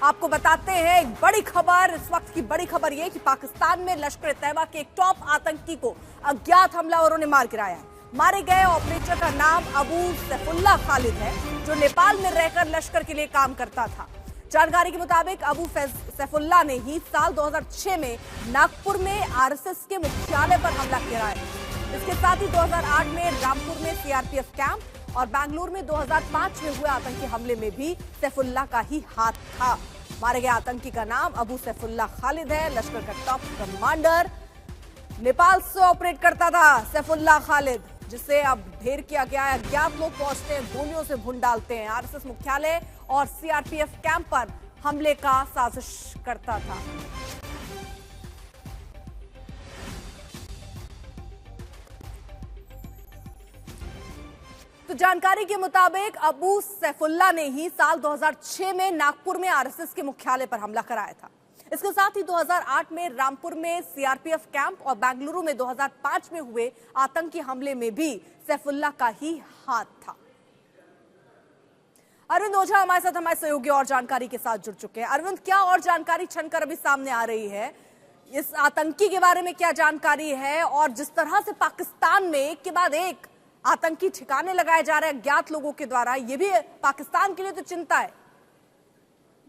आपको बताते हैं एक बड़ी खबर। इस वक्त की बड़ी खबर यह कि पाकिस्तान में लश्कर तैयबा के एक टॉप आतंकी को अज्ञात हमलावरों ने मार गिराया है। मारे गए ऑपरेटर का नाम अबू सैफुल्लाह खालिद है, जो नेपाल में रहकर लश्कर के लिए काम करता था। जानकारी के मुताबिक अबू सैफुल्लाह ने ही साल 2006 में नागपुर में आरएसएस के मुख्यालय पर हमला किया है। इसके साथ ही 2008 में रामपुर में सीआरपीएफ कैंप और बेंगलुरु में 2005 में हुए आतंकी हमले में भी सैफुल्लाह का ही हाथ था। मारे गए आतंकी का नाम अबू सैफुल्लाह खालिद है। लश्कर का टॉप कमांडर नेपाल से ऑपरेट करता था सैफुल्लाह खालिद, जिसे अब ढेर किया गया है। अज्ञात लोग पहुंचते हैं, गोलियों से भून डालते हैं। आरएसएस मुख्यालय और सीआरपीएफ कैंप पर हमले का साजिश करता था। तो जानकारी के मुताबिक अबू सैफुल्लाह ने ही साल 2006 में नागपुर में आरएसएस के मुख्यालय पर हमला कराया था। इसके साथ ही 2008 में रामपुर में सीआरपीएफ कैंप और बेंगलुरु में 2005 में हुए आतंकी हमले में भी सैफुल्लाह का ही हाथ था। अरविंद ओझा हमारे साथ, हमारे सहयोगी और जानकारी के साथ जुड़ चुके हैं। अरविंद, क्या और जानकारी छनकर अभी सामने आ रही है? इस आतंकी के बारे में क्या जानकारी है? और जिस तरह से पाकिस्तान में एक के बाद एक आतंकी ठिकाने लगाए जा रहे हैं अज्ञात लोगों के द्वारा, ये भी पाकिस्तान के लिए तो चिंता है।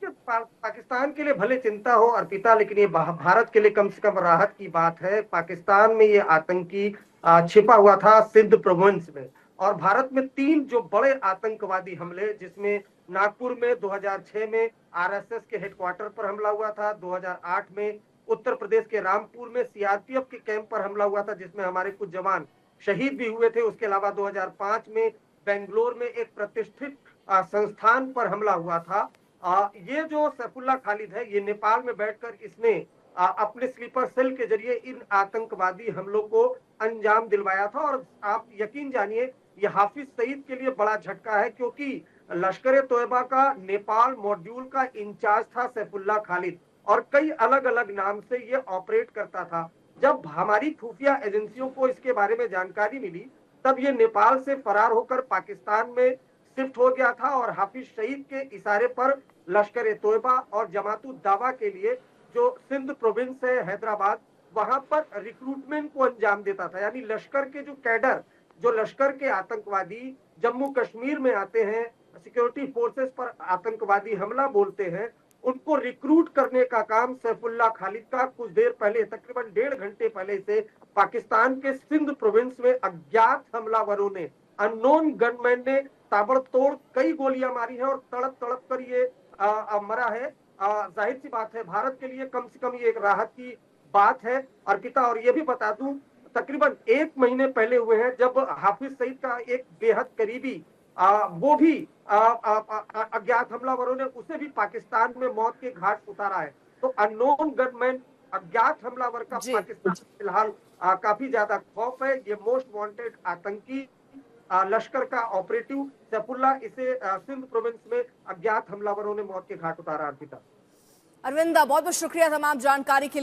पाकिस्तान के लिए भले चिंता हो अर्पिता, लेकिन ये भारत के लिए कम से कम राहत की बात है। पाकिस्तान में ये आतंकी छिपा हुआ था सिंध प्रोविंस में, और भारत में 3 जो बड़े आतंकवादी हमले, जिसमें नागपुर में 2006 में आरएसएस के हेडक्वार्टर पर हमला हुआ था, 2008 में उत्तर प्रदेश के रामपुर में सीआरपीएफ के कैंप पर हमला हुआ था जिसमें हमारे कुछ जवान शहीद भी हुए थे। उसके अलावा 2005 में बेंगलोर में एक प्रतिष्ठित संस्थान पर हमला हुआ था। ये जो सैफुल्लाह खालिद है, ये नेपाल में बैठकर इसने अपने स्लीपर सेल के जरिए इन आतंकवादी हमलों को अंजाम दिलवाया था। और आप यकीन जानिए, ये हाफिज सईद के लिए बड़ा झटका है, क्योंकि लश्कर तोयबा का नेपाल मॉड्यूल का इंचार्ज था सैफुल्लाह खालिद, और कई अलग अलग नाम से ये ऑपरेट करता था। जब हमारी खुफिया एजेंसियों को इसके बारे में जानकारी मिली, तब ये नेपाल से फरार होकर पाकिस्तान में शिफ्ट हो गया था, और हाफिज सईद के इशारे पर लश्कर तोयबा और जमातुद दावा के लिए जो सिंध प्रोविंस है हैदराबाद, वहां पर रिक्रूटमेंट को अंजाम देता था। यानी लश्कर के जो कैडर, जो लश्कर के आतंकवादी जम्मू कश्मीर में आते हैं, सिक्योरिटी फोर्सेस पर आतंकवादी हमला बोलते हैं, उनको रिक्रूट करने का काम सैफुल्लाह खालिद का कुछ देर पहले, तकरीबन 1.5 घंटे पहले से पाकिस्तान के सिंध प्रोविंस में अज्ञात हमलावरों ने, अननोन गनमैन ने ताबड़तोड़ कई गोलियां मारी हैं और तड़प तड़प कर ये मरा है। जाहिर सी बात है, भारत के लिए कम से कम ये एक राहत की बात है अर्पिता। और ये भी बता दूं, तकरीबन 1 महीने पहले हुए हैं जब हाफिज सईद का एक बेहद करीबी वो भी अज्ञात हमलावरों ने उसे भी पाकिस्तान में मौत के घाट उतारा है। तो अननोन गनमैन अज्ञात हमलावर का पाकिस्तान फिलहाल काफी ज्यादा खौफ है। ये मोस्ट वांटेड आतंकी लश्कर का ऑपरेटिव सैफुल्लाह, इसे सिंध प्रोविंस में अज्ञात हमलावरों ने मौत के घाट उतारा। अर्पिता, अरविंद, बहुत बहुत शुक्रिया तमाम जानकारी के लिए।